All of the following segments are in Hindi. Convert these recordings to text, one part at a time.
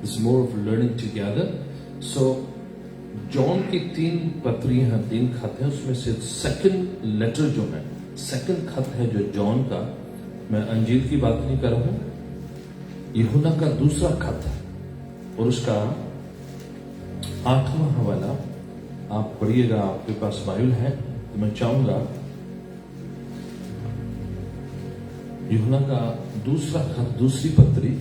It's more of learning together. So John की 3 पत्रियां हैं, 3 खत हैं, उसमें से सेकंड लेटर जो है, सेकंड खत है जो जॉन का, मैं अंजील की बात नहीं कर रहा हूं, यूहन्ना का दूसरा खत है और उसका 8वां हवाला आप पढ़िएगा। आपके पास बाइबल है तो मैं चाहूंगा यूहन्ना का दूसरा खत, दूसरी पत्री,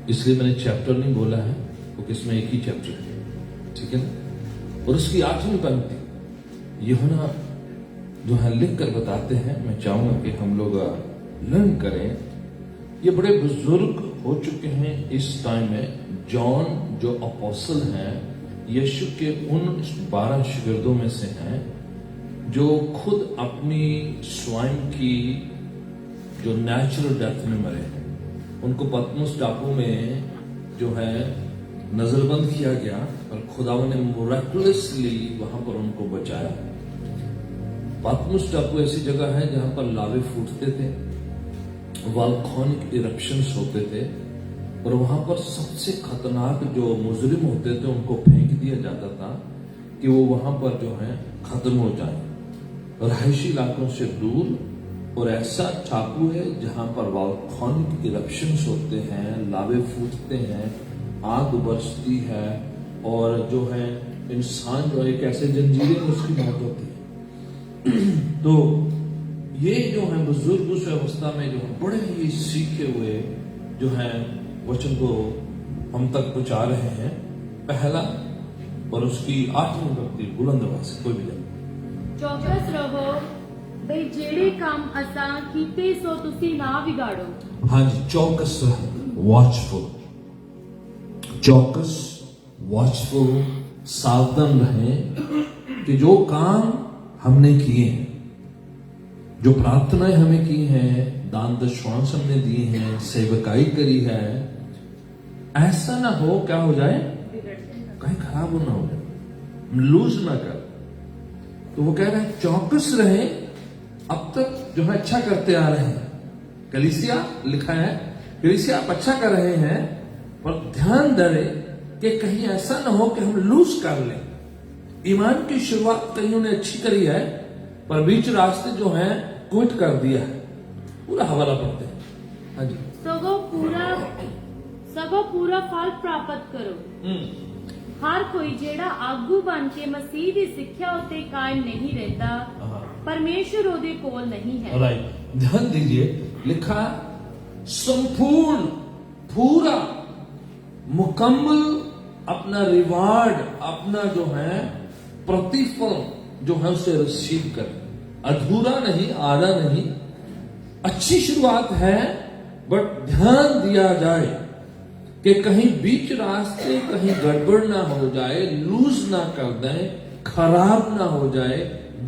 इसलिए मैंने चैप्टर नहीं बोला है क्योंकि इसमें एक ही चैप्टर है, ठीक है ना। और उसकी 8वीं पंक्ति यूहन्ना जो है लिख कर बताते हैं, मैं चाहूंगा कि हम लोग लर्न करें। ये बड़े बुजुर्ग हो चुके हैं इस टाइम में। जॉन जो अपोस्टल हैं, यीशु के उन 12 शिगिर्दों में से हैं जो खुद अपनी स्वयं की जो नेचुरल डेथ में मरे हैं। उनको पतमुस टापू में जो है नजरबंद किया गया और खुदावन ने मिरेकुलसली वहां पर उनको बचाया। पतमुस टापू ऐसी जगह है जहां पर लावे फूटते थे, वॉल्केनिक इरप्शंस होते थे और वहां पर सबसे खतरनाक जो मुजरिम होते थे उनको फेंक दिया जाता था कि वो वहां पर जो है खत्म हो जाए। रहायशी इलाकों से दूर, और ऐसा टापू है जहां पर वॉल्केनिक इरप्शंस होते हैं, लावे फूटते हैं, आग बरसती है और जो है इंसान जो एक ऐसे जंजीरे में उसकी मौत होती है। तो ये जो है बुजुर्ग उस अवस्था में जो है बड़े ही सीखे हुए जो है वचन को हम तक पहुंचा रहे हैं। पहला और उसकी 8वीं पंक्ति बुलंद आवाज से कोई भी जाए। चौकस रहो बई जेड़े काम असां कीते सो तुसी ना बिगाड़ो। हाँ जी, चौकस रहो, वॉचफुल, चौकस, वॉचफुल, सावधान रहें कि जो काम हमने किए हैं, जो प्रार्थनाएं हमें की हैं, दान दशवांश हमने दिए हैं, सेवकाई करी है, ऐसा ना हो क्या हो जाए, कहीं खराब ना हो जाए, लूज ना कर। तो वो कह रहे हैं चौकस रहे। अब तक जो है अच्छा करते आ रहे हैं, कलीसिया लिखा है, कलीसिया आप अच्छा कर रहे हैं, पर ध्यान दें कि कहीं ऐसा ना हो कि हम लूज कर लें। ईमान की शुरुआत कहीं उन्हें अच्छी करी है पर बीच रास्ते जो है क्विट कर दिया है। पूरा हवाला पढ़ते हैं। हाँ जी। सगो पूरा फल प्राप्त करो। हर कोई जेड़ा आगू बन के मसीह की सिक्ख्या उत्ते कायम नहीं रहता, परमेश्वर ओदे कोल नहीं है। राइट, ध्यान दीजिए, लिखा संपूर्ण, पूरा, मुकम्मल अपना रिवार्ड, अपना जो है प्रतिफल जो है उसे रिसीव कर। अधूरा नहीं, आधा नहीं, अच्छी शुरुआत है बट ध्यान दिया जाए कि कहीं बीच रास्ते कहीं गड़बड़ ना हो जाए, लूज ना कर दें, खराब ना हो जाए,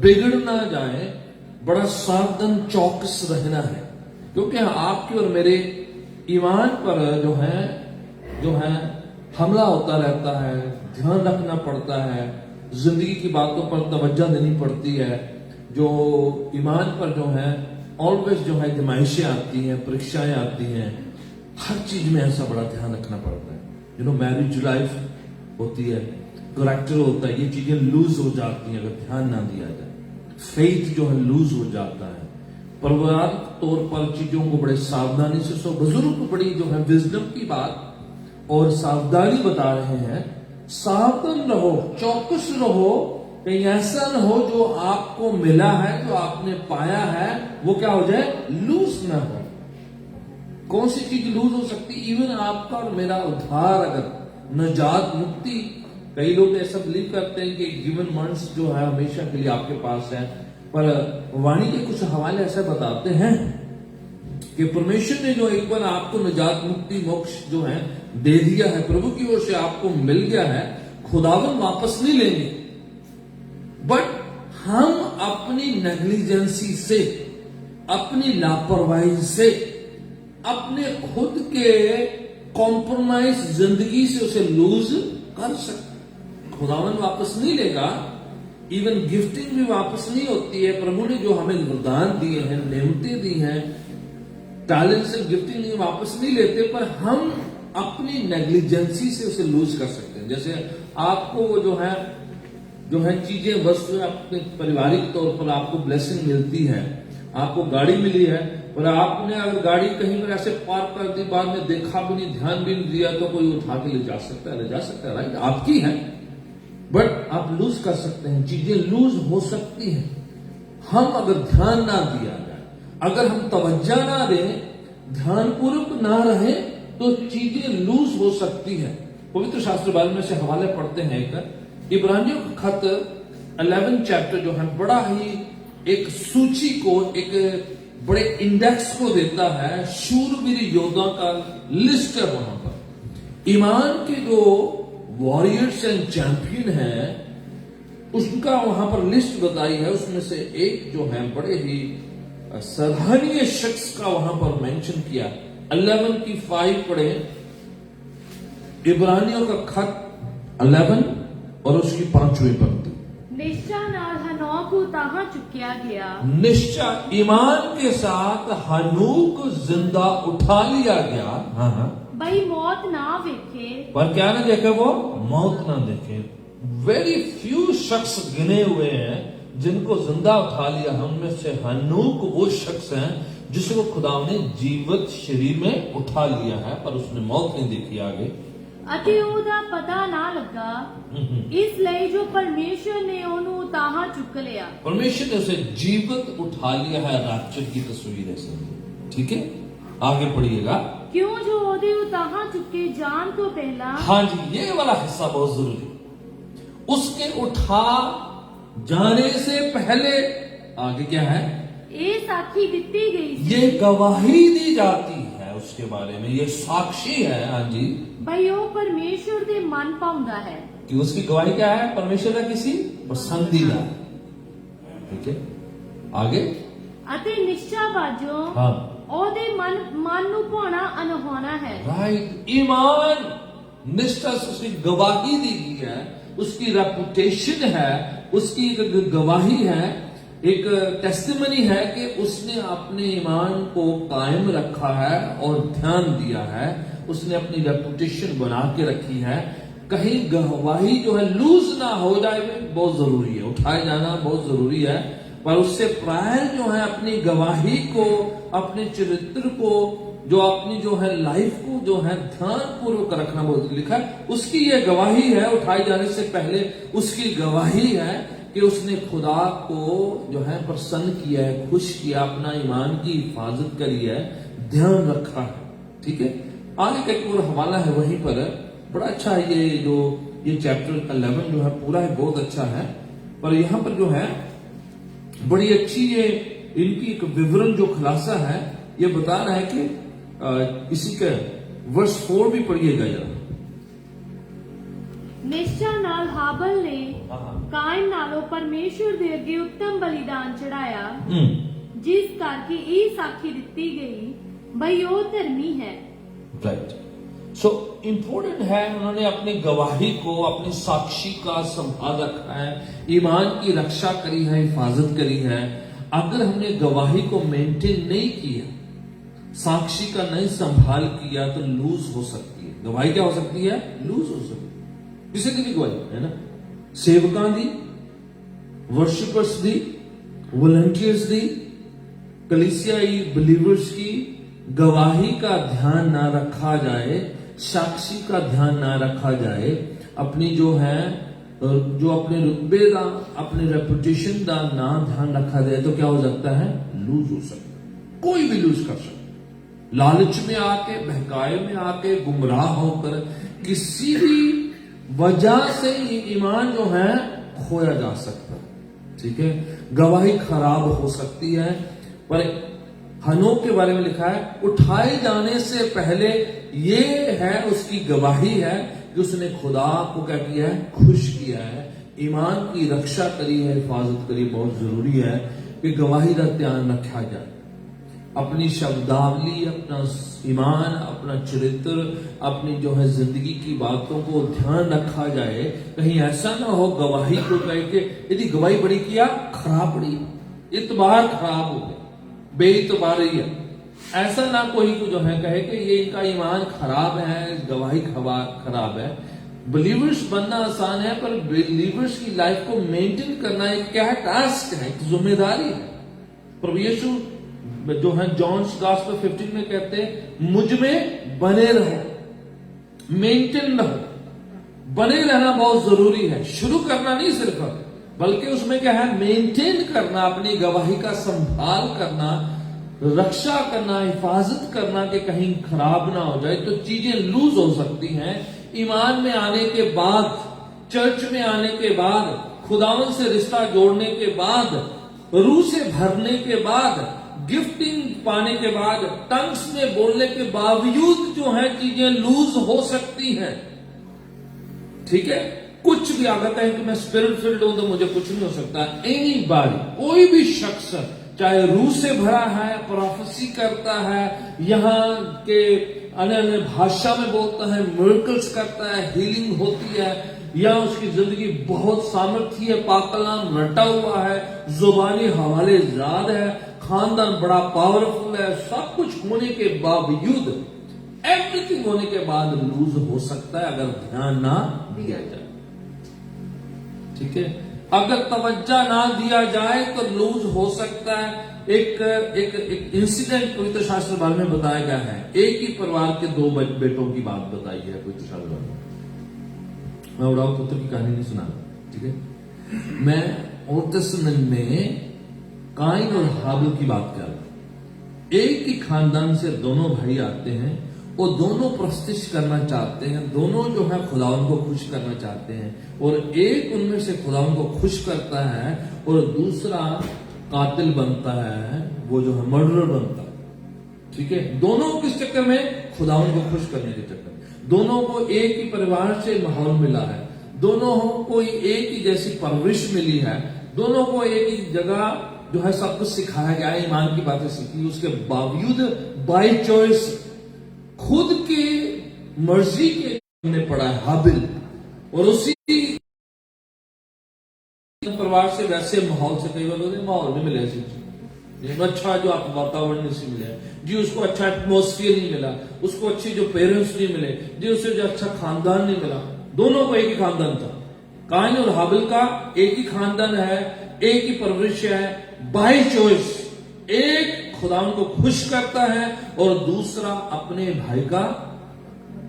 बिगड़ ना जाए। बड़ा सावधान, चौकस रहना है, क्योंकि आपके और मेरे ईमान पर जो है हमला होता रहता है। ध्यान रखना पड़ता है, जिंदगी की बातों पर तवज्जो देनी पड़ती है। जो ईमान पर जो है ऑलवेज जो है जमाइशें आती हैं, परीक्षाएं आती हैं, हर चीज में ऐसा बड़ा ध्यान रखना पड़ता है। मैरिज लाइफ होती है, करेक्टर होता है, ये चीजें लूज हो जाती हैं अगर ध्यान ना दिया जाए। फेथ जो है लूज हो जाता है। परिवार तौर पर चीजों को बड़े सावधानी से, सो बुजुर्ग बड़ी जो है विजडम की बात और सावधानी बता रहे हैं। सावधान रहो, चौकस रहो, कहीं ऐसा न हो जो आपको मिला है, जो आपने पाया है, वो क्या हो जाए, लूज ना हो। कौन सी चीज लूज हो सकती? इवन आपका और मेरा उद्धार, अगर नजात, मुक्ति। कई लोग ऐसा बिलीव करते हैं कि गिवन मंथ्स जो है हमेशा के लिए आपके पास है, पर वाणी के कुछ हवाले ऐसे बताते हैं कि परमेश्वर ने जो एक बार आपको नजात, मुक्ति, मोक्ष जो है दे दिया है, प्रभु की ओर से आपको मिल गया है, खुदावन वापस नहीं लेंगे। बट हम अपनी नेग्लिजेंसी से, अपनी लापरवाही से, अपने खुद के कॉम्प्रोमाइज जिंदगी से उसे लूज कर सकते। खुदावन वापस नहीं लेगा। इवन गिफ्टिंग भी वापस नहीं होती है। प्रभु ने जो हमें वरदान दिए हैं, नेमतें दी हैं, टैलेंट से गिफ्टिंग नहीं वापस नहीं लेते, पर हम अपनी नेग्लिजेंसी से उसे लूज कर सकते हैं। जैसे आपको वो जो है चीजें वस्तुएं अपने पारिवारिक तौर पर आपको ब्लेसिंग मिलती है, आपको गाड़ी मिली है, और आपने अगर गाड़ी कहीं पर ऐसे पार्क कर दी, बाद में देखा भी नहीं, ध्यान भी नहीं दिया, तो कोई उठा के ले जा सकता है, राइट? आपकी है, बट आप लूज कर सकते हैं, चीजें लूज हो सकती हैं। हम अगर ध्यान ना दिया जाए, अगर हम तवज्जो ना दें, ध्यानपूर्वक ना रहे, तो चीजें लूज हो सकती है। पवित्र शास्त्र बारे में से हवाले पढ़ते हैं। एक इब्रानियों का खत 11 चैप्टर जो है बड़ा ही एक सूची को, एक बड़े इंडेक्स को देता है, शूरवीर योद्धा का लिस्ट है। वहां पर ईमान के जो वॉरियर्स एंड चैंपियन है, उसका वहां पर लिस्ट बताई है। उसमें से एक जो है बड़े ही सराहनीय शख्स का वहां पर मेंशन किया। 11 की 5 पढ़े, इब्रानियों का खत 11 और उसकी 5वीं पंक्ति। निश्चय नाल हनोक को ताहा चुकिया गया, निश्चय ईमान के साथ हनूक जिंदा उठा लिया गया। हाँ, भाई मौत ना देखे, पर क्या ना देखे? वो मौत ना देखे। वेरी फ्यू शख्स गिने हुए हैं जिनको जिंदा उठा लिया। हम में से हनूक वो शख्स हैं जिसको खुदा ने जीवित शरीर में उठा लिया है, पर उसने मौत नहीं देखी आगे। ਅਤੇ ਉਹਦਾ ਪਤਾ ਨਾ ਲੱਗਾ, ਇਸ ਲਈ ਜੋ परमेश्वर ने ਉਹਨੂੰ ਤਾਹਾ चुक लिया। परमेश्वर ने उसे जीवित उठा लिया है, रैप्चर की तस्वीर है। ठीक है, आगे पढ़िएगा। क्यों जो ਉਹਦੇ ਤਾਹਾ चुके जान तो पहला। हाँ जी, ये वाला हिस्सा बहुत जरूरी। उसके उठा जाने से पहले आगे क्या है? ये साक्षी दिती गई, ये गवाही दी जाती है उसके बारे में, ये साक्षी है। हाँ जी, भाई वो परमेश्वर दे मन पाउंदा है कि उसकी गवाही क्या है? परमेश्वर का किसी पसंदीदा है। ठीक है, आगे। अते निश्चा बाजो हाँ, ਉਹਦੇ मन ਨੂੰ ਪਾਉਣਾ अनहोना है। राइट, ईमान निष्ठा से उसकी गवाही दी गई है, उसकी रेपुटेशन है, उसकी एक गवाही है, एक टेस्टिमनी है कि उसने अपने ईमान को कायम रखा है और ध्यान दिया है, उसने अपनी रेपुटेशन बना के रखी है। कहीं गवाही जो है लूज ना हो जाए, बहुत जरूरी है, उठाए जाना बहुत जरूरी है। पर उससे प्राय जो है अपनी गवाही को, अपने चरित्र को, जो अपनी जो है लाइफ को जो है ध्यान पूर्वक रखना बहुत लिखा है। उसकी ये गवाही है, उठाए जाने से पहले उसकी गवाही है कि उसने खुदा को जो है प्रसन्न किया है, खुश किया, अपना ईमान की हिफाजत करी है, ध्यान रखा है। ठीक है, आगे का एक और हवाला है वहीं पर, बड़ा अच्छा है। ये चैप्टर 11 जो है पूरा है, बहुत अच्छा है। पर यहां पर जो है बड़ी अच्छी ये इनकी एक विवरण जो खुलासा है, ये बता रहा है कि इसी का वर्स 4 भी पढ़िएगा जरा। निश्चा नाल हाबल ने कायन नालों परमेश्वर दे अगे उत्तम बलिदान चढ़ाया, जिस करके ये साखी दिती गई भाई वो धर्मी है। राइट, सो इंपॉर्टेंट है, उन्होंने अपनी गवाही को, अपनी साक्षी का संभाल रखा है, ईमान की रक्षा करी है, हिफाजत करी है। अगर हमने गवाही को मेंटेन नहीं किया, साक्षी का नहीं संभाल किया, तो लूज हो सकती है। गवाही क्या हो सकती है? लूज हो सकती है। किसी की भी गवाही है ना, सेवकां दी, वर्शिपर्स दी, वॉलंटियर्स दी, कलीसियाई बिलीवर्स की गवाही का ध्यान ना रखा जाए, साक्षी का ध्यान ना रखा जाए, अपनी जो है जो अपने रुतबे का, अपने रेपुटेशन का ना ध्यान रखा जाए, तो क्या हो सकता है? लूज हो सकता है। कोई भी लूज कर सकता है। लालच में आके, बहकाए में आके, गुमराह होकर, किसी भी वजह से ये ईमान जो है खोया जा सकता है। ठीक है, गवाही खराब हो सकती है। पर हनोक के बारे में लिखा है, उठाए जाने से पहले ये है उसकी गवाही है कि उसने खुदा को क्या किया है? खुश किया है, ईमान की रक्षा करी है, हिफाजत करी। बहुत जरूरी है कि गवाही का ध्यान रखा जाए। अपनी शब्दावली, अपना ईमान, अपना चरित्र, अपनी जो है जिंदगी की बातों को ध्यान रखा जाए। कहीं ऐसा ना हो गवाही को कह के यदि गवाही बड़ी किया, खराब बड़ी, इतबार खराब हो गया, बेइतबारी है, ऐसा ना कोई को जो है कहे कि ये इनका ईमान खराब है, गवाही खराब है। बिलीवर्स बनना आसान है, पर बिलीवर्स की लाइफ को मेंटेन करना एक क्या है, टास्क है, एक जिम्मेदारी है। प्रभु यीशु जो है जॉन्स गॉस्पेल 15 में कहते हैं मुझ में बने रहो, मेंटेन रहो। बने रहना बहुत जरूरी है, शुरू करना नहीं सिर्फ, बल्कि उसमें क्या है, मेंटेन करना, अपनी गवाही का संभाल करना, रक्षा करना, हिफाजत करना कि कहीं खराब ना हो जाए। तो चीजें लूज हो सकती हैं। ईमान में आने के बाद, चर्च में आने के बाद, खुदावन से रिश्ता जोड़ने के बाद, रूह से भरने के बाद, गिफ्टिंग पाने के बाद, टंग्स में बोलने के बावजूद जो है चीजें लूज हो सकती हैं। ठीक है, कुछ भी अगर कहें कि मैं स्पिरिट फिल्ड हूं तो मुझे कुछ नहीं हो सकता। एनीबॉडी, कोई भी शख्स चाहे रूह से भरा है, प्रोफेसी करता है, यहाँ के अन्य अन्य भाषा में बोलता है, मिरेकल्स करता है, हीलिंग होती है, या उसकी जिंदगी बहुत सामर्थ्य है, पाकलाम रटा हुआ है, जुबानी हवाले जाद है, खानदान बड़ा पावरफुल है, सब कुछ होने के बावजूद, एवरीथिंग होने के बाद लूज हो सकता है अगर ध्यान ना दिया जाए। ठीक है, अगर तवज्जो ना दिया जाए तो लूज हो सकता है। एक इंसिडेंट पवित्र शास्त्र बारे में बताया गया है। एक ही परिवार के दो बेटों की बात बताई है पवित्र शास्त्र में। मैं उड़ाऊ पुत्र की कहानी नहीं सुना, ठीक है। मैं ओल्ड टेस्टामेंट में काइन और हाबिल की बात कर रहा हूं। एक ही खानदान से दोनों भाई आते हैं, वो दोनों प्रस्तिश करना चाहते हैं, दोनों जो है खुदावन को खुश करना चाहते हैं, और एक उनमें से खुदावन को खुश करता है और दूसरा कातिल बनता है, वो जो है मर्डरर बनता है। ठीक है, दोनों किस चक्कर में, खुदावन को खुश करने के चक्कर में। दोनों को एक ही परिवार से माहौल मिला है, दोनों को एक ही जैसी परवरिश मिली है, दोनों को एक ही जगह जो है सब कुछ सिखाया गया है, ईमान की बातें सीखी। उसके बावजूद बाय चॉइस खुद की मर्जी के ने पड़ा है हाबिल, और उसी परिवार से वैसे माहौल से, कई बार माहौल नहीं मिले ऐसी चीज, अच्छा जो आप वातावरण नहीं मिला जी, उसको अच्छा एटमोस्फियर नहीं मिला, उसको अच्छी जो पेरेंट्स नहीं मिले जी, उसे जो अच्छा खानदान नहीं मिला। दोनों को एक ही खानदान था, काइन और हाबिल का एक ही खानदान है, एक ही परवरिश है। बाय चॉइस एक खुदावन को खुश करता है और दूसरा अपने भाई का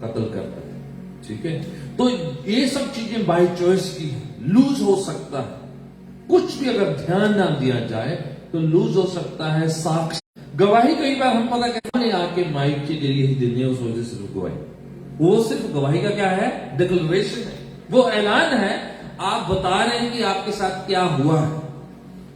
कत्ल करता है। ठीक है, तो ये सब चीजें बाय चॉइस की है, लूज हो सकता है। कुछ भी अगर ध्यान ना दिया जाए तो लूज हो सकता है। साक्ष्य, गवाही कई बार हम पता करने आके माइक के जरिए ही देने, उस वजह से गवाही, वो सिर्फ गवाही का क्या है, डिक्लेरेशन है, वो ऐलान है। आप बता रहे हैं कि आपके साथ क्या हुआ है,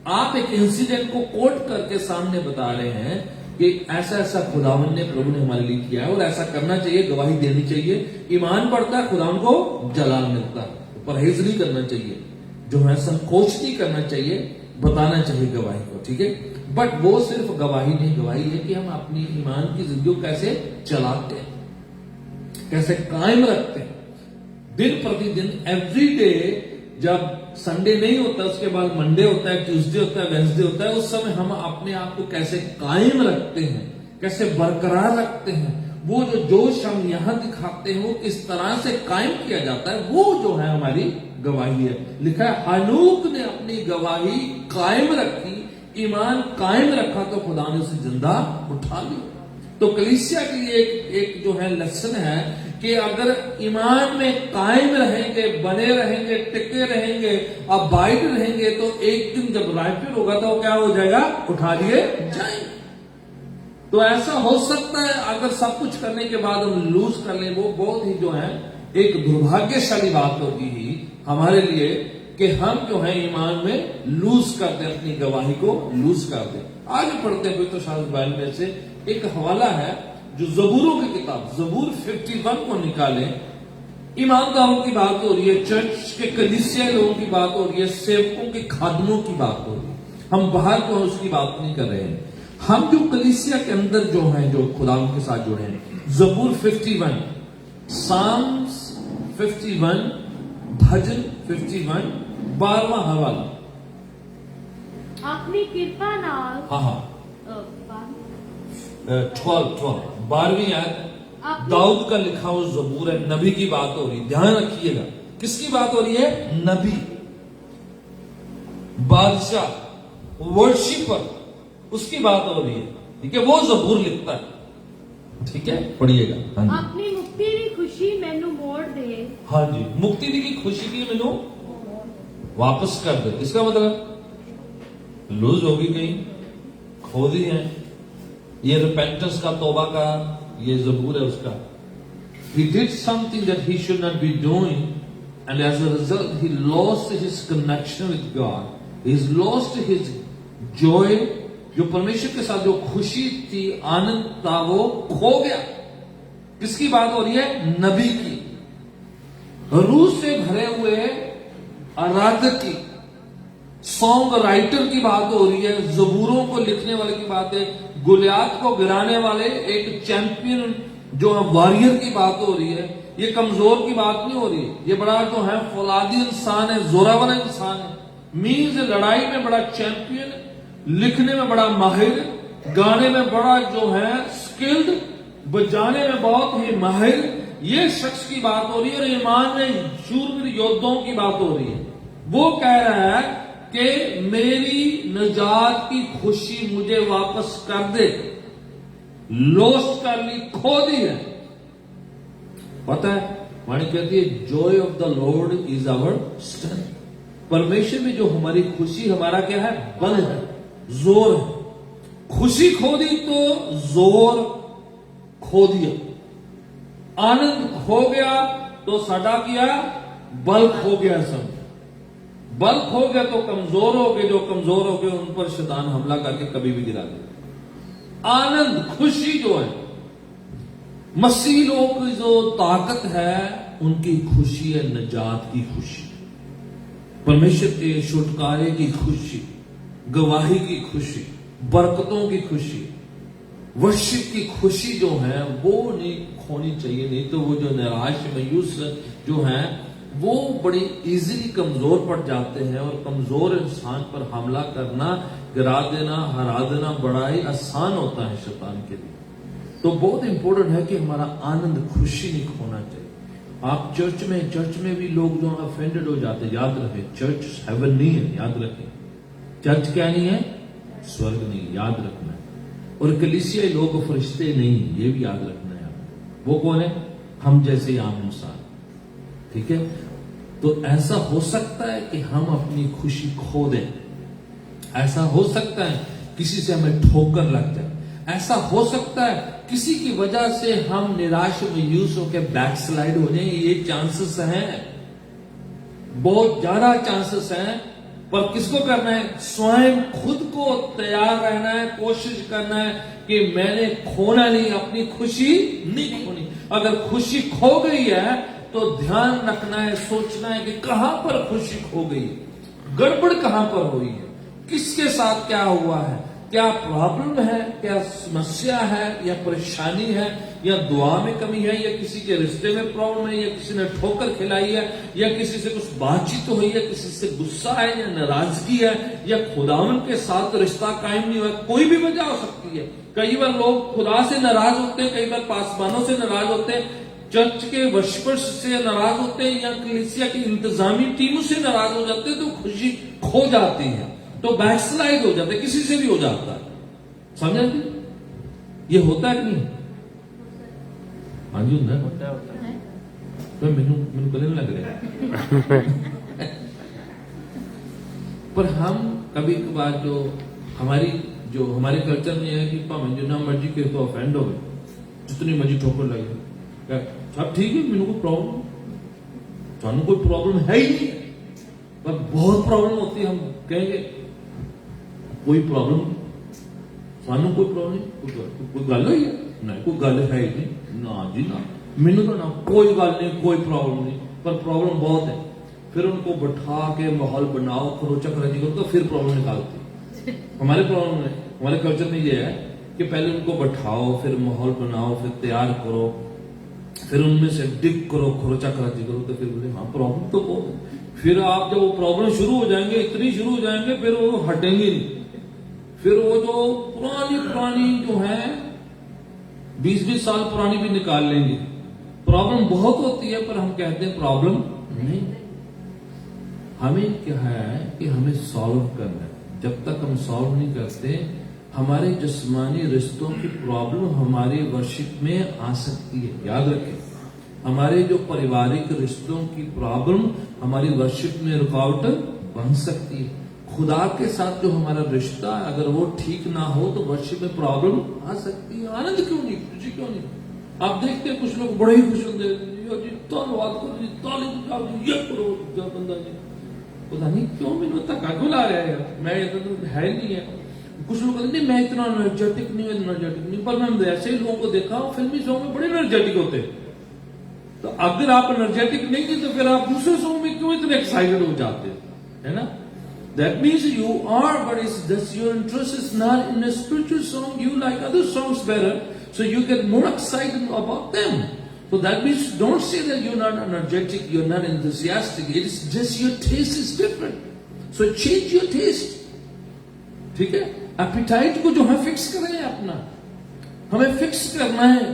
आप एक इंसिडेंट को कोट करके सामने बता रहे हैं कि ऐसा ऐसा खुदावन ने, प्रभु ने हमारे लिए किया है और ऐसा करना चाहिए, गवाही देनी चाहिए। ईमान बढ़ता है, खुदावन को जलाल मिलता है। परहेज नहीं करना चाहिए, जो है संकोच नहीं करना चाहिए, बताना चाहिए गवाही को। ठीक है, बट वो सिर्फ गवाही नहीं, गवाही है कि हम अपनी ईमान की जिंदगी को कैसे चलाते हैं, कैसे कायम रखते हैं, दिन प्रतिदिन, एवरी डे। जब संडे नहीं होता, उसके बाद मंडे होता है, ट्यूसडे होता है, वेंसडे होता है, उस समय हम अपने आप को कैसे कायम रखते हैं, कैसे बरकरार रखते हैं, वो जो जोश हम यहां दिखाते हैं वो किस तरह से कायम किया जाता है, वो जो है हमारी गवाही है। लिखा है हनूक ने अपनी गवाही कायम रखी, ईमान कायम रखा तो खुदा ने उसे जिंदा उठा लिया। तो कलीसिया के लिए एक जो है लेसन है कि अगर ईमान में कायम रहेंगे, बने रहेंगे, टिके रहेंगे, अबाइड रहेंगे, तो एक दिन जब रैप्चर होगा तो क्या हो जाएगा, उठा लिए जाएंगे। तो ऐसा हो सकता है अगर सब कुछ करने के बाद हम लूज कर लें, वो बहुत ही जो है एक दुर्भाग्यशाली बात होगी ही हमारे लिए कि हम जो है ईमान में लूज कर दें, अपनी गवाही को लूज कर दें। आगे पढ़ते हैं पवित्र शास्त्र बाइबल में से एक हवाला है जो जबूरों की किताब जबूर 51 को निकालें। ईमानदारों की बात हो रही है, चर्च के कलीसिया लोगों की बात हो रही है, सेवकों के खादमों की बात हो रही है। हम बाहर जो है उसकी बात नहीं कर रहे हैं, हम जो कलीसिया के अंदर जो हैं, जो खुदा के साथ जुड़े हैं। जबूर 51, साम्स 51, भजन 51, 12वां हवाला। अपनी कृपा नाल हाँ हाँ 12वीं आयत, दाऊद का लिखा हुआ ज़बूर है, नबी की बात हो रही है, ध्यान रखिएगा। किसकी बात हो रही है? नबी, बादशाह, वर्शिपर, उसकी बात हो रही है। ठीक है, वो ज़बूर लिखता है। ठीक है, पढ़िएगा। हाँ जी, अपनी मुक्ति की खुशी मैनू मोड़ दे। हाँ जी, मुक्ति की खुशी की मैनू वापस कर दे। इसका मतलब लूज होगी, कहीं खो दी है। ये रिपेंटेंस का, तौबा का ये ज़बूर है उसका। He did something that he should not be doing, and as a result he lost his connection with God. He's lost his joy. जो परमेश्वर के साथ जो खुशी थी, आनंद था, वो खो गया। किसकी बात हो रही है? नबी की, रूह से भरे हुए आराधक की, सॉन्ग राइटर की बात हो रही है, ज़बूरों को लिखने वाले की बात है, गुलियात को गिराने वाले एक चैंपियन जो है, वॉरियर की बात हो रही है। ये कमजोर की बात नहीं हो रही है, ये बड़ा जो है फौलादी इंसान है, जोरावर इंसान है, मीन्स लड़ाई में बड़ा चैंपियन, लिखने में बड़ा माहिर, गाने में बड़ा जो है स्किल्ड, बजाने में बहुत ही माहिर, ये शख्स की बात हो रही है। और ईमान में शूरवीर योद्धाओं की बात हो रही है। वो कह रहा है कि मेरी निजात की खुशी मुझे वापस कर दे, लॉस्ट कर ली, खो दी है। पता है, वाणी कहती है joy of the Lord is our strength. परमेश्वर में जो हमारी खुशी, हमारा क्या है? बल है, जोर है। खुशी खो दी तो जोर खो दिया, आनंद खो गया तो साडा किया, बल खो गया। सब बल खो गया तो कमजोर हो गए, जो कमजोर हो गए उन पर शैतान हमला करके कभी भी गिरा दे। आनंद, खुशी जो है, मसीह लोगों की जो ताकत है, उनकी खुशी है निजात की खुशी, परमेश्वर के छुटकारे की खुशी, गवाही की खुशी, बरकतों की खुशी, वर्शिप की खुशी जो है वो नहीं खोनी चाहिए। नहीं तो वो जो निराश मायूस जो है वो बड़ी इजीली कमजोर पड़ जाते हैं, और कमजोर इंसान पर हमला करना, गिरा देना, हरा देना बड़ा ही आसान होता है शैतान के लिए। तो बहुत इंपॉर्टेंट है कि हमारा आनंद, खुशी नहीं खोना चाहिए। आप चर्च में भी लोग जो ऑफेंडेड हो जाते हैं, याद रखें, चर्च हेवन नहीं है, याद रखें। चर्च क्या नहीं है? स्वर्ग नहीं, याद रखना है। और कलीसिया लोग फरिश्ते नहीं, ये भी याद रखना है। वो कौन है? हम जैसे आम इंसान। ठीक है, तो ऐसा हो सकता है कि हम अपनी खुशी खो दें, ऐसा हो सकता है किसी से हमें ठोकर लग जाए, ऐसा हो सकता है किसी की वजह से हम निराश मायूस होकर बैकस्लाइड हो जाए। ये चांसेस हैं, बहुत ज्यादा चांसेस हैं। पर किसको करना है? स्वयं खुद को तैयार रहना है, कोशिश करना है कि मैंने खोना नहीं, अपनी खुशी नहीं खोनी। अगर खुशी खो गई है तो ध्यान रखना है, सोचना है कि कहां पर खुशी खो गई, गड़बड़ कहां पर हुई है, किसके साथ क्या हुआ है, क्या प्रॉब्लम है, क्या समस्या है, या परेशानी है, या दुआ में कमी है, या किसी के रिश्ते में प्रॉब्लम है, या किसी ने ठोकर खिलाई है, या किसी से कुछ बातचीत हुई है, किसी से गुस्सा है या नाराजगी है, या खुदावन के साथ रिश्ता कायम नहीं हुआ। कोई भी वजह हो सकती है। कई बार लोग खुदा से नाराज होते हैं, कई बार पासवानों से नाराज होते हैं, चर्च के वर्शिपर्स से नाराज होते हैं, या कलीसिया की इंतजामी टीमों से नाराज हो जाते हैं, तो खुशी खो जाती है, तो बैकस्लाइड हो जाता है, किसी से भी हो जाता है। समझ आती? ये होता है कि नहीं? हाँ जी, होता है। तो मैनू गले नहीं लग रहा पर हम कभी कभार जो हमारे कल्चर में है कि भावें जितना मर्जी के तो ऑफेंड हो गए, जितनी मर्जी ठोकर लगे, सब ठीक है, मैनू कोई प्रॉब्लम, थानू कोई प्रॉब्लम है ही नहीं। पर बहुत प्रॉब्लम होती है, हम कहेंगे कोई प्रॉब्लम नहीं, सानू कोई प्रॉब्लम नहीं, कोई गल हुई है? नहीं, कोई गल है ही नहीं, ना जी ना, मैनू तो ना कोई गल नहीं, कोई प्रॉब्लम नहीं। पर प्रॉब्लम बहुत है। फिर उनको बैठा के माहौल बनाओ, खरोचा खराजी करो, तो फिर प्रॉब्लम निकालती। हमारे प्रॉब्लम में, हमारे कल्चर में ये है कि पहले उनको बैठाओ, फिर माहौल बनाओ, फिर तैयार करो, फिर उनमें से डिग करो, खरोचा खराजी करो, तो फिर बोले हाँ प्रॉब्लम तो बहुत है। फिर आप जब वो प्रॉब्लम शुरू हो जाएंगे, इतनी शुरू हो जाएंगे, फिर वो हटेंगे नहीं। फिर वो जो पुरानी जो है 20-20 साल पुरानी भी निकाल लेंगे। प्रॉब्लम बहुत होती है पर हम कहते हैं प्रॉब्लम नहीं। हमें क्या है कि हमें सॉल्व करना है। जब तक हम सॉल्व नहीं करते, हमारे जिस्मानी रिश्तों की प्रॉब्लम हमारे वर्शिप में आ सकती है। याद रखें, हमारे जो पारिवारिक रिश्तों की प्रॉब्लम हमारी वर्शिप में रुकावट बन सकती है। खुदा के साथ जो हमारा रिश्ता है, अगर वो ठीक ना हो तो वर्शिप में प्रॉब्लम आ सकती है। आनंद क्यों नहीं, खुशी क्यों नहीं? आप देखते हैं कुछ लोग बड़े ही खुश होते हैं, धन्यवाद करो जी, ताली ये करो, जब बंदा जी पता नहीं क्यों मैंने धक्का क्यों ला रहा है, मैं ये तो है नहीं है। कुछ लोग कहते नहीं मैं इतना एनर्जेटिक नहीं, पर मैं ऐसे ही लोगों को देखा फिल्मी सॉन्ग में बड़े एनर्जेटिक होते हैं। तो अगर आप एनर्जेटिक नहीं थे तो फिर आप दूसरे सॉन्ग में क्यों इतने एक्साइटेड हो जाते हैं, है ना? That means you are, but it's just your interest is not in a spiritual song. You like other songs better, so you get more excited about them. So that means don't say that you're not energetic, you're not enthusiastic. It is just your taste is different. So change your taste. ठीक है? एपिटाइट को जो है फिक्स करें अपना, हमें फिक्स करना है।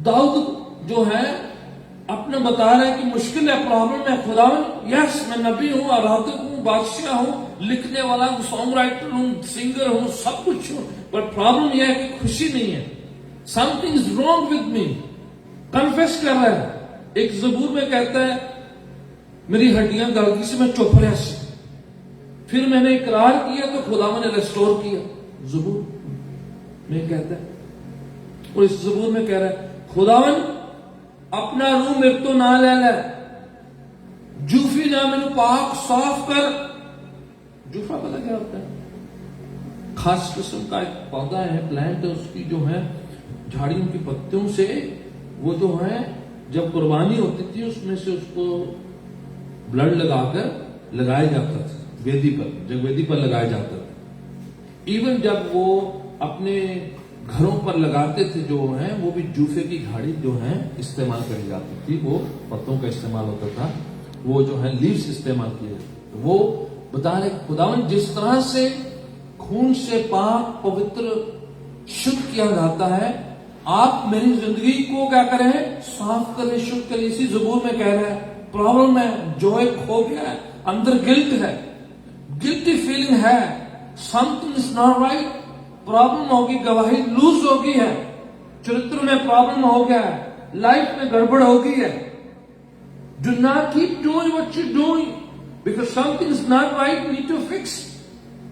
दाऊद जो है अपने बता रहे हैं कि मुश्किल है, प्रॉब्लम है, खुदावन यस मैं नबी हूं, आराधक हूं, बादशाह हूं, लिखने वाला हूं, सॉन्ग राइटर हूं, सिंगर हूं, सब कुछ हूं, पर प्रॉब्लम यह है कि खुशी नहीं है। Something is wrong with me. Confess कर रहा है। एक जबूर में कहता है मेरी हड्डियां गल गई से मैं चुप रहा सी, फिर मैंने इकरार किया तो खुदावन ने रेस्टोर किया। जबूर में कहता है, और इस जबूर में कह रहा है खुदावन अपना रूह मेरे तो ना ले ले, जूफी ना मैंने पाक साफ कर। जूफा पता क्या होता है? खास किस्म का एक पौधा है, प्लांट है, उसकी जो है झाड़ियों की पत्तियों से वो जो है जब कुर्बानी होती थी उसमें से उसको ब्लड लगाकर लगाया जाता था वेदी पर, जब वेदी पर लगाया जाता था। इवन जब वो अपने घरों पर लगाते थे जो है, वो भी जूफे की झाड़ी जो है इस्तेमाल करी जाती थी, वो पत्तों का इस्तेमाल होता था, वो जो है लीव्स इस्तेमाल किए जाते। वो बता रहे खुदावन जिस तरह से खून से पाक पवित्र शुद्ध किया जाता है, आप मेरी जिंदगी को क्या करें, साफ करें, शुद्ध करें। इसी ज़बूर में कह रहा है प्रॉब्लम है, जॉय खो गया है, अंदर गिल्ट है, गिल्टी फीलिंग है, something is not right, problem होगी, गवाही लूज हो गई है, चरित्र में प्रॉब्लम हो गया है, लाइफ में गड़बड़ हो गई है। Do not keep doing what you doing because something is not right, need to fix.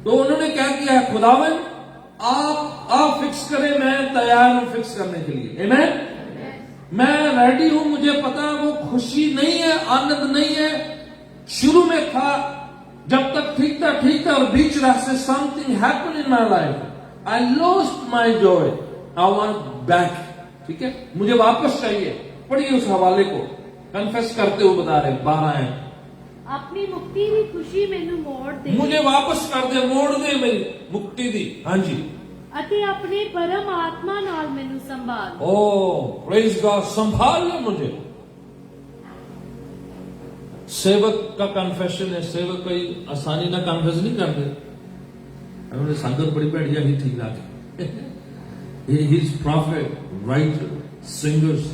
तो उन्होंने क्या किया है, खुदावन आप फिक्स करें, मैं तैयार हूं फिक्स करने के लिए। आमीन। मैं रेडी हूं, मुझे पता है वो खुशी नहीं है, आनंद नहीं है, शुरू में था, जब तक ठीक था और बीच रास्ते something happen in my life, I lost my Joy, I want back. ठीक है, मुझे वापस चाहिए। पढ़िए उस हवाले को, कन्फेस करते हुए बता रहे 12 हैं, अपनी मुक्ति दी खुशी मैनू मोड़ दे, मुझे वापस कर दे, मोड़ दे मेरी मुक्ति दी। हाँ जी, अते अपने परम आत्मा नाल मैनू संभाल। ओ प्रेज गॉड, संभाल ले मुझे। सेवक का कन्फेशन है, सेवक कोई आसानी ना कन्फेस नहीं करते। उन्होंने संगत बड़ी बैठ जाएगी, ठीक लाके ही इज प्रॉफिट, राइटर, सिंगर्स,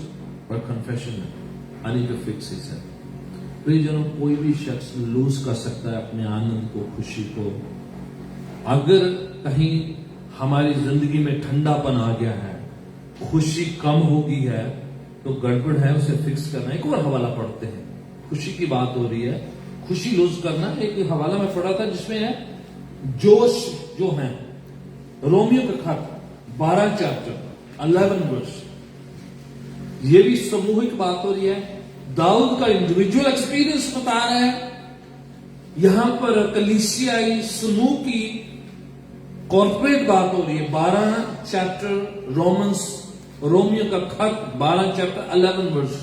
पर कन्फेशन है, I need to fix himself. प्रियजनों, कोई भी शख्स लूज कर सकता है अपने आनंद को, खुशी को। अगर कहीं हमारी जिंदगी में ठंडापन आ गया है, खुशी कम हो गई है, तो गड़बड़ है, उसे फिक्स करना। एक और हवाला पढ़ते हैं, खुशी की बात हो रही है, खुशी लूज करना। एक हवाला में पढ़ा था जिसमें है जोश जो है, रोमियो का खत 12 चैप्टर 11 वर्स। ये भी सामूहिक बात हो रही है, दाऊद का इंडिविजुअल एक्सपीरियंस बता रहे हैं, यहां पर कलीसियाई समूह की कॉर्पोरेट बात हो रही है। 12 चैप्टर रोमन्स, रोमियो का खत 12 चैप्टर 11 वर्स।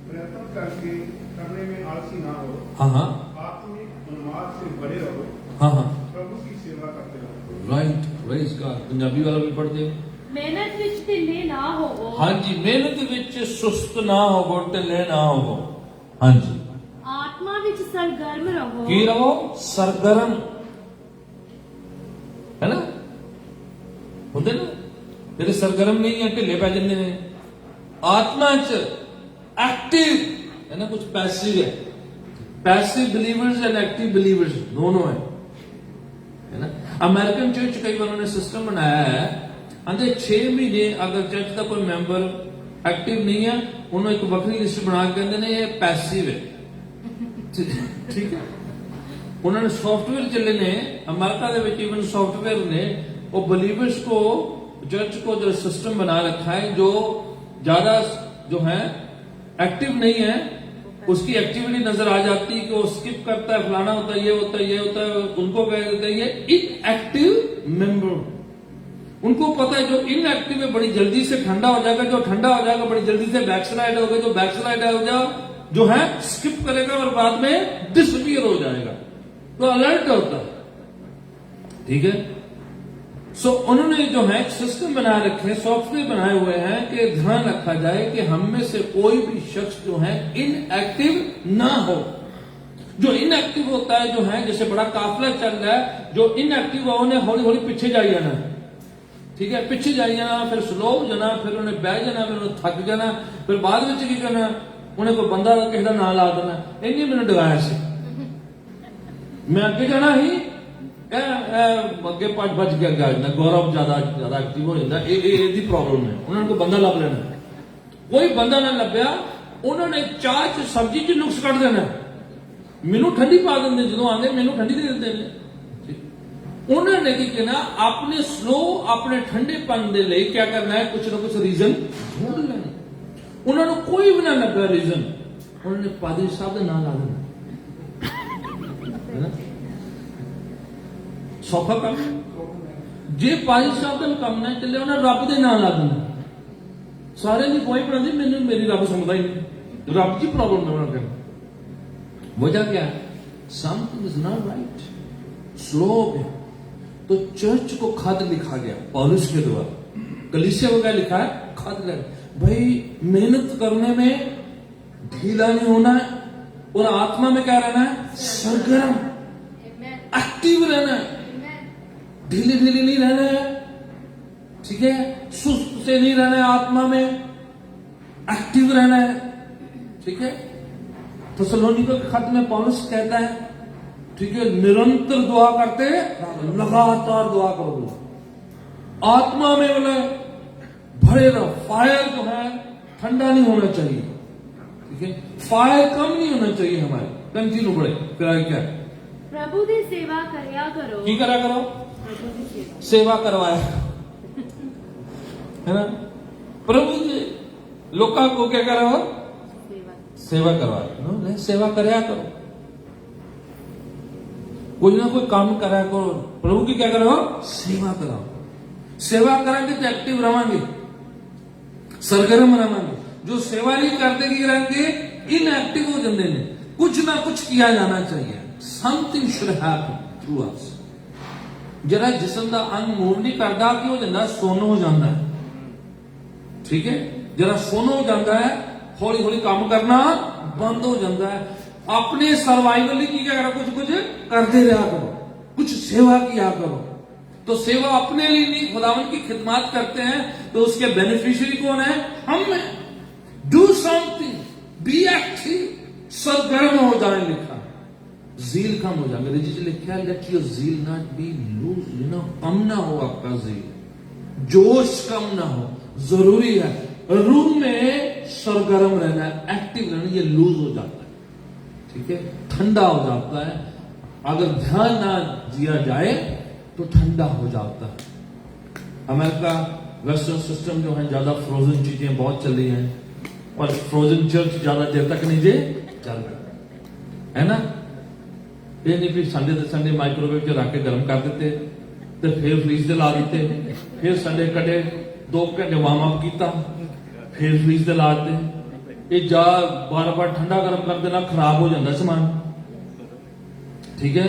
प्रयत्न करके करने में आलसी ना हो, हाँ, आत्मिक उन्माद से बड़े रहो, हाँ, प्रभु की सेवा करते रहो। Right, praise God. पंजाबी वाला भी पढ़ते हो। मेहनत विच ढिले ना होवो। हाँ जी, मेहनत विच सुस्त ना होवो, ढिले ना होवो। हाँ जी, आत्मा विच सरगर्म रहो। की रहो, सरगर्म, है ना, होते ना, ਜਿਹੜੇ ਸਰਗਰਮ ਨਹੀਂ ਹੈ ਢਿੱਲੇ ਪੈ ਜਾਂਦੇ ਨੇ। ਆਤਮਾ ਚ एक्टिव है ना, कुछ पैसिव है। Passive believers and active believers दोनों है ना। अमेरिकन चर्च कई बार उन्होंने सिस्टम बनाया है, आंदे 6 महीने अगर चर्च का कोई मैंबर एक्टिव नहीं है उन्होंने एक वक्री लिस्ट बना के कहते हैं ये पैसिव है, ठीक है। उन्होंने सॉफ्टवेयर चले ने अमेरिका दे विच, इवन सॉफ्टवेयर ने वो बिलीवर्स को, चर्च को जो सिस्टम बना रखा है, जो ज्यादा जो है एक्टिव नहीं है उसकी एक्टिविटी नजर आ जाती है कि वो स्किप करता है, फलाना होता है, ये होता है, ये होता है, उनको कह देते हैं ये इनएक्टिव मेंबर। उनको पता है जो इनएक्टिव है बड़ी जल्दी से ठंडा हो जाएगा, जो ठंडा हो जाएगा बड़ी जल्दी से बैकस्लाइड होगा, जो बैकस्लाइड हो जाए जो है स्किप करेगा और बाद में डिसअपीयर हो जाएगा, तो अलर्ट होता है, ठीक है। सो उन्होंने जो है सिस्टम बना रखे, सॉफ्टवेयर बनाए हुए हैं कि ध्यान रखा जाए कि हम में से कोई भी शख्स जो है इनएक्टिव ना हो। जो इनएक्टिव होता है, जो है जैसे बड़ा काफिला चल रहा है, जो इनएक्टिव हो उन्हें हौली हौली पीछे जाई जाना, ठीक है, पीछे जाई जाना, फिर स्लो हो जाना, फिर उन्हें बह जाना, फिर उन्हें थक जाना, फिर बाद में की करना, उन्हें कोई बंदा किसी का नाम ला देना, इन्हें मैंने डगाया से मैं अगे जाना ही अगे पांच बज के अगे आ जाना, गौरव ज्यादा एक्टिव हो जाता है, ये प्रॉब्लम है। उन्होंने कोई बंदा लभ लेना, कोई बंदा ना लभ्या, उन्होंने चाह च सब्जी च नुक्स कट देना, मैनू ठंडी पा देंगे, जो आते मैनू ठंडी दे देते हैं। उन्होंने की कहना अपने स्लो, अपने ठंडेपन के लिए क्या करना है, कुछ ना कुछ रीजन ढूंढ लेना। उन्होंने कोई भी ना लगा रीजन, उन्होंने पादरी साहब का नाम ला देना, है ना, सौखा काम। जे पादरी साहब का काम ना चले उन्हें रब के नाम ला देना, सारे की कोई पढ़ाती मैंने मेरी रब समझता ही नहीं, रब की प्रॉब्लम है उन्होंने। वजह क्या है, something is not right, slow हो गया। तो चर्च को खत लिखा गया पौलुस के द्वारा, कलीसिया को क्या लिखा है, खत लिखा, भाई मेहनत करने में ढीला नहीं होना है, और आत्मा में क्या रहना है, सरगर्म, एक्टिव रहना है, ढीली ढीली नहीं रहना है, ठीक है, सुस्त से नहीं रहना है, आत्मा में एक्टिव रहना है, ठीक है। थेसलोनिकैयों के खत में पौलुस कहता है, ठीक है, निरंतर दुआ करते, लगातार दुआ करो, आत्मा में बोले भरे रहो, फायर जो है ठंडा नहीं होना चाहिए, ठीक है, फायर कम नहीं होना चाहिए हमारे, कंटिन्यू बढ़े। फिर आगे क्या, प्रभु की सेवा करया करो, की करा करो, प्रभु की सेवा, सेवा करवाया है ना, प्रभु जी लोका को क्या करो, सेवा करवाया, सेवा करया करो, कोई ना कोई काम करा करो, प्रभु की क्या करो, सेवा कराओ। सेवा करेंगे तो एक्टिव रहेंगे, सरगर्म रहेंगे। जो सेवा नहीं करते की रहेंगे, इनएक्टिव हो जाते हैं। कुछ ना कुछ किया जाना चाहिए, समथिंग शुड हैपन थ्रू अस। जरा जिस्म का अंग मूव नहीं करता कि हो जाता, सोन हो जाता है, ठीक है, जरा सोन हो जाता है, हौली हौली काम करना बंद हो जाता है। अपने सर्वाइवल की क्या करो, कुछ कुछ करते रहा करो, कुछ सेवा किया करो। तो सेवा अपने लिए नहीं, खुदावन की खिदमत करते हैं, तो उसके बेनिफिशियरी कौन है, हम हैं। डू समथिंग, बी एक्टिव, सरगर्म हो जाए, लिखा जील कम हो जाए। अंग्रेजी से लिखा है, let your zeal not be lose, you know, कम ना हो आपका जील, जोश कम ना हो, जरूरी है रूम में सरगर्म रहना, एक्टिव रहना, ये लूज हो जाता है, ठीक है, ठंडा हो जाता है। अगर ध्यान ना दिया जाए तो ठंडा हो जाता है। अमेरिका वेस्टर्न सिस्टम जो है, ज्यादा फ्रोजन चीजें बहुत चल रही हैं, और फ्रोजन चर्च ज्यादा देर तक नहीं जे चल रहा है ना। ये नहीं फिर संडे तो संडे माइक्रोवेव च रख के गर्म कर देते, तो फिर फ्रीज से ला देते, फिर संडे कटे 2 घंटे वार्म अप किया, फिर फ्रीज से ला देते। ये जा बार बार ठंडा गर्म कर देना, खराब हो जाता समान, ठीक है।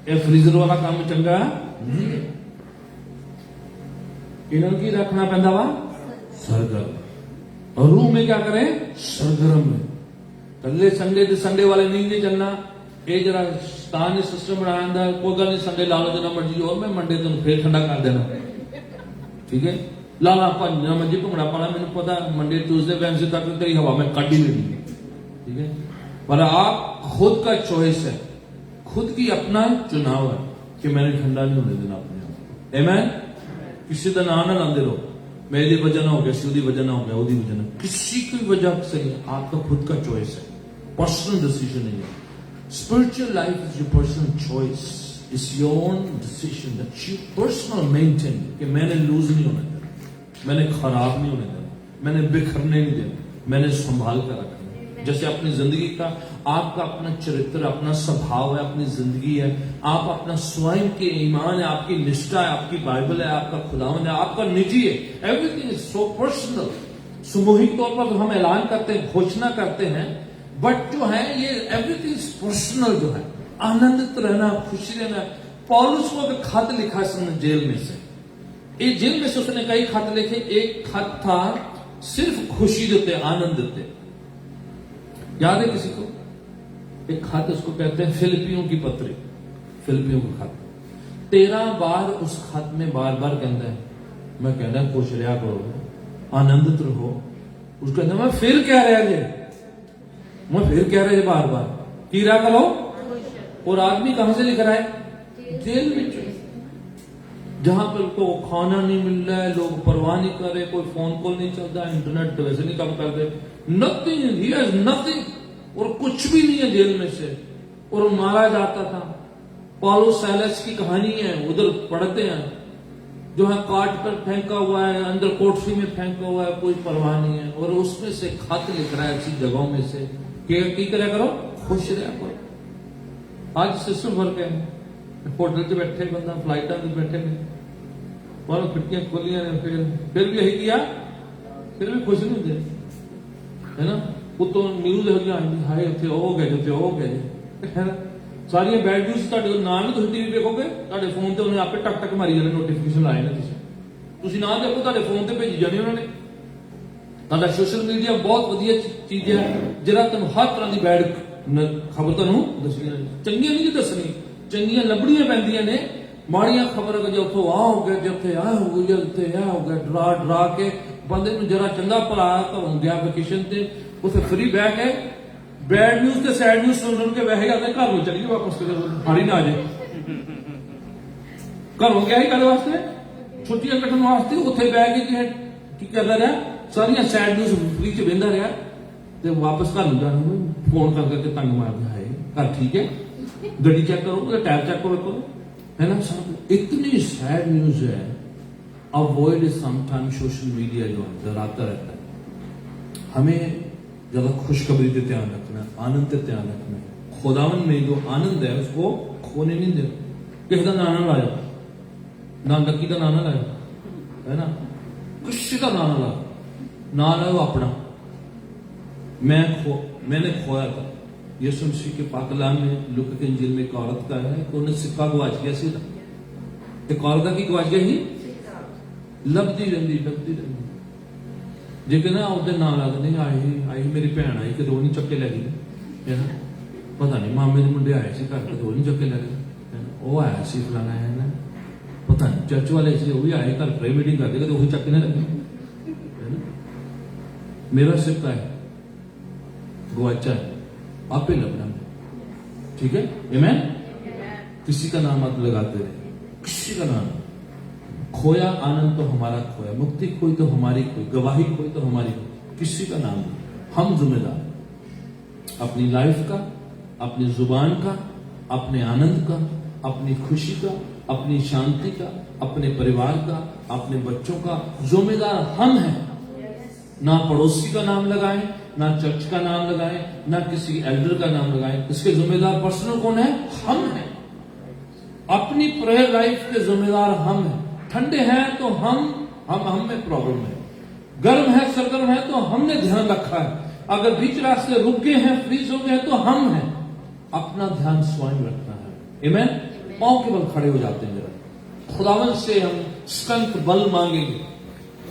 ये फ्रीजर वाला काम चंगा नहीं है। इन्होंने की रखना पैदा वा, सरगर्म। और रूम में क्या करें, सरगर्म में। अगले संडे वाले नहीं चलना, ये जरा स्थानीय सिस्टम बनाया, कोई गल नहीं, संडे ला लो जितना मर्जी, और मैं मंडे तुम फिर ठंडा कर देना, ठीक है, लाला भंजना मंजी भंगड़ा पाना मैंने पता, मंडे ट्यूसडे वेडनेसडे तक तेरी हवा में काट ही लेनी है, ठीक है। पर आप खुद का चॉइस है, खुद की अपना चुनाव है कि मैंने ठंडा नहीं होने देना अपने आप। आमीन। किसी का नाम ना लाते रहो, मेरी वजह ना हो गया, उसकी वजह ना हो गया, उसकी वजह ना, किसी की वजह से आपका खुद का चॉइस है, पर्सनल डिसीजन नहीं है। Spiritual life is your personal choice, it's your own decision that you personal maintain, कि मैंने लूज नहीं होने देना, मैंने खराब नहीं होने देना, मैंने बिखरने नहीं देना, मैंने संभाल कर रखना। जैसे अपनी जिंदगी का आपका अपना चरित्र, अपना स्वभाव है, अपनी जिंदगी है, आप अपना स्वयं के ईमान है, आपकी निष्ठा है, आपकी बाइबल है, आपका खुदावंद है, आपका निजी है, एवरीथिंग इज सो पर्सनल। सामूहिक तौर पर हम ऐलान करते हैं, घोषणा करते हैं, बट जो है ये एवरीथिंग इज पर्सनल। जो है आनंदित रहना, खुशी रहना। पौलुस को एक खत लिखा उसने जेल में से, एक जेल में से उसने कई खत लिखे, एक खत था सिर्फ खुशी देते, आनंद देते, याद है किसी को? एक खत उसको कहते हैं फिलिपियों की पत्री, फिलिपियों का खत। 13 बार उस खत में बार बार कहता है, मैं कहना खुश रहा करो, आनंदित रहो। उसको कहता मैं फिर कह रहा है, मैं फिर कह रहा है बार बार की रहा करो। और आदमी कहां से लिख रहा है? जेल में, जहां पर को खाना नहीं मिल रहा है, लोग परवाह नहीं कर रहे, कोई फोन कॉल नहीं चलता, इंटरनेट तो वैसे नहीं काम कर रहे, नथिंग, ही हैज नथिंग, और कुछ भी नहीं है जेल में से, और मारा जाता था। पौलुस सैलस की कहानी है, उधर पढ़ते हैं, जो है काट पर फेंका हुआ है, अंदर कोठरी में फेंका हुआ है, कोई परवाह नहीं है, और उसमें से खत लिख रहा है ऐसी जगहों में से कि क्या करो, खुश रहा करो। आज सिस्टम वर्क है, होटल से बैठे बंदा, फ्लाइट में बैठे और खिड़कियां खोलियां, फिर भी यही किया, फिर भी खुश नहीं होते, है ना। उतो न्यूज हाय उत्थे हो गए, उत्थे हो गए, है ना। सारिया बैड न्यूज ਤੁਹਾਡੇ ਨਾਮ ਹੀ ਤੁਸੀਂ ਟੀਵੀ ਵੇਖੋਗੇ, ਤੁਹਾਡੇ ਫੋਨ ਤੇ ਉਹਨੇ ਆਪੇ ਟਕ ਟਕ ਮਾਰੀ ਜਾਣੇ, ਨੋਟੀਫਿਕੇਸ਼ਨ ਲਾਏ ਨੇ, ਤੁਸੀਂ ਨਾ ਦੇਖੋ, ਤੁਹਾਡੇ ਫੋਨ ਤੇ ਭੇਜੀ ਜਾਣੀ ਉਹਨਾਂ ਨੇ। ਤੁਹਾਡਾ ਸੋਸ਼ਲ ਮੀਡੀਆ ਬਹੁਤ ਵਧੀਆ ਚੀਜ਼ ਹੈ, ਜਿਹੜਾ ਤੁਹਾਨੂੰ ਹਰ ਤਰ੍ਹਾਂ ਦੀ ਬੈਡ ਖਬਰ ਤੁਹਾਨੂੰ ਦੱਸਣੀ, ਚੰਗੀਆਂ ਨਹੀਂ ਦੱਸਣੀ, ਚੰਗੀਆਂ ਲੱਭਣੀਆਂ ਪੈਂਦੀਆਂ ਨੇ। ਮਾੜੀਆਂ ਖਬਰਾਂ ਜੇ ਉੱਥੋਂ ਆ ਹੋ ਗਿਆ, ਜੇ ਉੱਥੇ ਆ ਹੋ ਗਿਆ, ਜੇ ਉੱਥੇ ਆ ਹੋ ਗਿਆ, ਡਰਾ ਡਰਾ ਕੇ ਬੰਦੇ ਨੂੰ ਜਰਾ ਚੰਗਾ ਭਲਾ ਘਰੋਂ ਗਿਆ ਵੈਕੇਸ਼ਨ ਤੇ, ਉੱਥੇ ਫਰੀ ਬਹਿ ਕੇ बैड न्यूज ਤੇ सैड न्यूज सुन के वह जाते घर में चलिए वापस हारी ना आ जाए। घरों गया ही कल वास्ते छुट्टियां कटन वास्ते, उत्थे बह के की करता रहा, सारिया सैड न्यूज फ्री च बहता रहा, ते वापस घर जाना फोन कर करके तंग मारना है, घर ठीक है, गड्डी चेक करो, टायर चेक करो, है ना। सब इतनी सैड न्यूज है। अवॉइड समटाइम सोशल मीडिया जो डराता रहता है। हमें ज्यादा खुशखबरी पे ध्यान रखना, आनंद पे ध्यान रखना, खुदावन में जो आनंद है उसको खोने नहीं देना। किसी का नाना लाया, ना लकी का नाना लाया, है ना, किसी का नाना लाया, ना लाया अपना। मैंने खोया था। यीशु मसीह के पाक कलाम में लूका के इंजील में एक औरत का है कि उन्हें सिक्का गवाच गया सी, एक औरत की गवाच गया ही, लभदी रही जे कहना उसके नाम ला दें, आई मेरी भैन आई कि दो नहीं चक्के लै गई, है ना, पता नहीं मामे के मुंडे आए थे घर के, दो नहीं चक्के लै गए, वो आया सी फलाना, है ना, पता नहीं चर्च वाले से वो भी आए घर प्रे मीटिंग करते, कभी वही चक्के ना लगे, है ना। मेरा सिक्का है गवाचा है, आप ही लभना, ठीक है, आमीन। किसी का नाम मत लगाते रहे, किसी का नाम। खोया आनंद तो हमारा खोया, मुक्ति खोई तो हमारी खोई, गवाही खोई तो हमारी खोई, किसी का नाम नहीं। हम जिम्मेदार अपनी लाइफ का, अपनी जुबान का, अपने आनंद का, अपनी खुशी का, अपनी शांति का, अपने परिवार का, अपने बच्चों का जिम्मेदार हम हैं। ना पड़ोसी का नाम लगाएं, ना चर्च का नाम लगाएं, ना किसी एल्डर का नाम लगाएं। इसके जिम्मेदार पर्सनल कौन है? हम हैं। अपनी प्रेयर लाइफ के जिम्मेदार हम हैं। ठंडे हैं तो हम में प्रॉब्लम है, गर्म है, सरगर्म है तो हमने ध्यान रखा है, अगर बीच रास्ते रुक गए हैं, फ्रीज हो गए हैं तो हम हैं। अपना ध्यान स्वयं रखना है। आमीन। पांव के बल खड़े हो जाते हैं, जरा खुदावन से हम स्ट्रेंथ बल मांगेंगे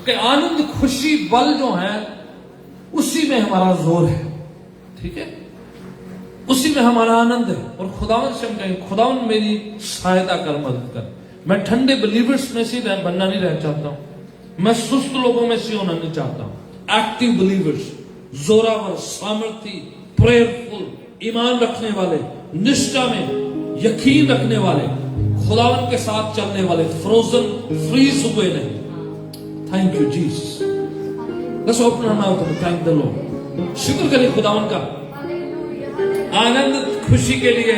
कि आनंद खुशी बल जो है उसी में हमारा जोर है, ठीक है, उसी में हमारा आनंद है। और खुदावन से हम कहेंगे खुदावन मेरी सहायता कर, मदद कर। मैं ठंडे बिलीवर्स में से बनना नहीं रह चाहता हूं, मैं सुस्त लोगों में से होना नहीं चाहता। एक्टिव बिलीवर्स, जोरावर, सामर्थी, प्रेयरफुल, ईमान रखने वाले, निष्ठा में यकीन रखने वाले, खुदावन के साथ चलने वाले, फ्रोजन फ्रीज हुए नहीं। Thank you Jesus. Let's open our mouth and thank the Lord. शुक्र करें खुदावन का, आनंद, खुशी के लिए,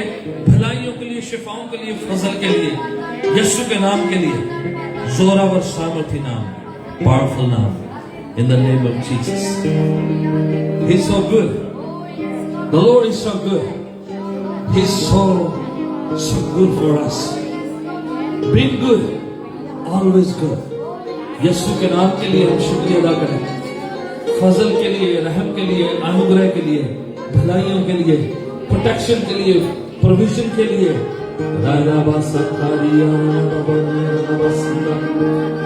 भलाइयों के लिए, शिफाओं के लिए, फजल के लिए, यीशु के नाम के लिए, जोरावर सामर्थी नाम, पावरफुल नाम, in the name of Jesus. He's so good. The Lord is so good. He's so good for us. Being good, always good. यीशु के नाम के लिए हम शुक्रिया अदा करें, फजल के लिए, रहम के लिए, अनुग्रह के लिए, भलाइयों के लिए, प्रोटेक्शन के लिए, प्रोविजन के लिए।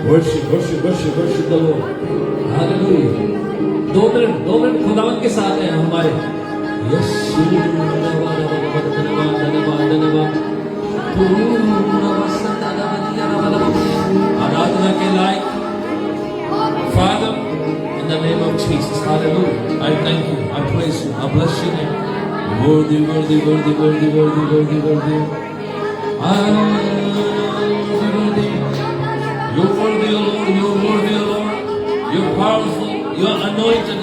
Worship, worship, worship, worship the Lord. Hallelujah. 2 minute खुदावन के साथ हैं हमारे। यीशु आराधना के लायक। Father, in the name of Jesus, hallelujah. I thank you, I praise you, I bless your name. Worthy, worthy, worthy, worthy, worthy, worthy, worthy. You're worthy, O Lord, you're worthy, O Lord. You're powerful, you're anointed,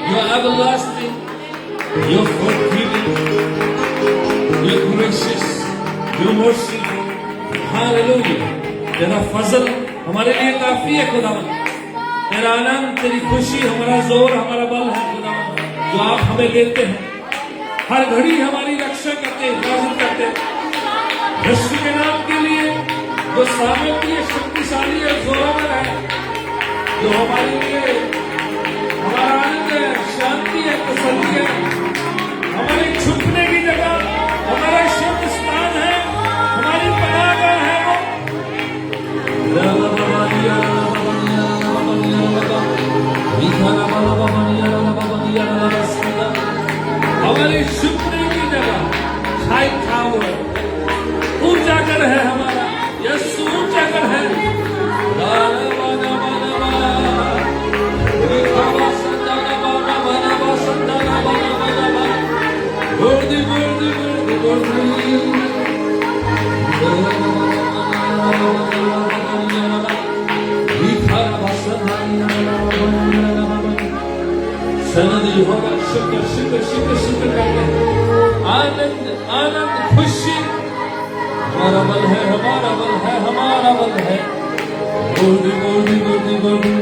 you're everlasting, you're forgiving, you're gracious, you're merciful. Hallelujah. तेरा फजल हमारे लिए काफी है खुदावन। तेरा आनंद, तेरी खुशी हमारा जोर, हमारा बल है खुदावन, जो आप हमें देते हैं। हर घड़ी हमारी रक्षा करते, हिफाजत करते। यीशु के नाम के लिए जो सामर्थ्य है, शक्तिशाली है, जोरावर है, जो हमारे लिए हमारा आनंद है, शांति है, तसल्ली है, हमारे छुपने की जगह, हमारा शुद्ध स्थान है, हमारी पनाहगाह है वो। हमारी छुपने की जगह, हाई टावर, ऊंचा घर है हमारा, यीशु ऊंचा घर है। वर्दी, वर्दी, वर्दी, वर्दी। सनदी होगा, शुक्र शुक्र शुक्र शुक्र करके, आनंद आनंद, खुशी हमारा बल है, हमारा बल है, हमारा बल है। वर्दी, वर्दी, वर्दी, वर्दी।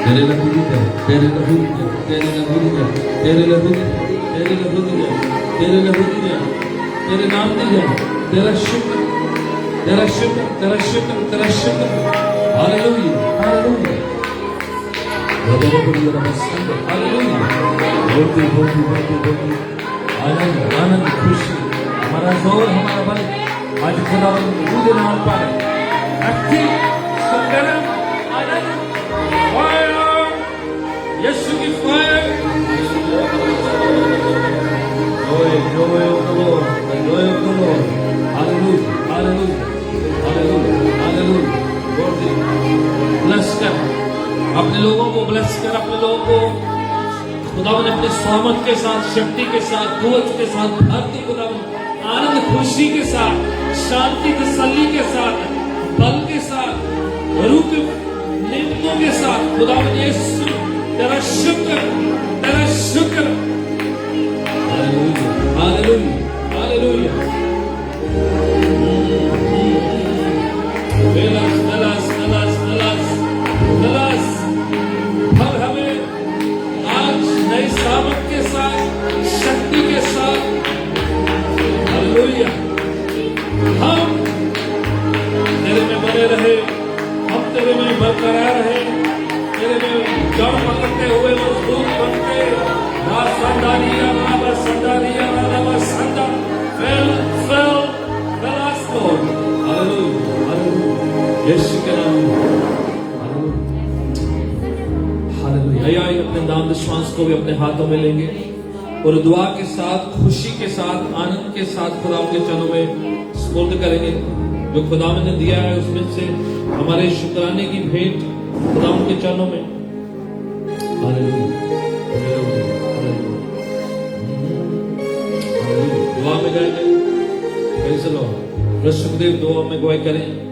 तेरे लहू दी जाए, तेरे लहू दी जाए, तेरे लहू दी जाए, तेरे लहू दी जाए, तेरे लहू दी जाए, तेरे लहू दी जाए, तेरे नाम दी जाए। तेरा शुक्र, तेरा शुक्र, तेरा शुक्र, तेरा शुक्र। Hallelujah, hallelujah, hallelujah. वर्दी, वर्दी, वर्दी, वर्दी। आनंद, आनंद, खुशी हमारा जोर, हमारा बल आज खुदावन दूध नाम पाए। एक्टिव, संगरम, आनंद, फायर, यीशु की fire. Joy, joy of the Lord, the joy of the Lord. Hallelujah, hallelujah, hallelujah, hallelujah. Worthy, bless कर, अपने लोगों को bless कर, अपने लोगों को खुदावन अपने सामर्थ के साथ, शक्ति के साथ, कुव्वत के साथ, भक्ति खुदावन, आनंद, खुशी के साथ, शांति, तसल्ली के साथ, बल के साथ, रूह के नेमतों के साथ खुदावन यीशु तेरा शुक्र, तेरा शुक्र। Hallelujah, hallelujah, hallelujah. नलास, नलास, नलास, नलास, नलास। हर हमें आज नई सामर्थ के साथ, शक्ति के साथ, हालेलुया, हम तेरे में बने रहे, हम तेरे में बरकरार रहे, तेरे में जड़ पकड़ते हुए मजबूत बनते। संदानिया बाबा, संदानिया बाबा, संदा, fill the last Lord. Hallelujah, hallelujah. यीशु के नाम में, हालेलुया। आइए अपने दान दशमांश को भी अपने हाथों में लेंगे और दुआ के साथ, खुशी के साथ, आनंद के साथ खुदा के चरणों में सुपुर्द करेंगे। जो खुदा ने दिया है उसमें से हमारे शुक्राने की भेंट खुदा के चरणों में। Hallelujah, hallelujah, hallelujah. दुआ में गाएंगे, प्रेज़ द लॉर्ड। सुखदेव दुआ में गवाही करें।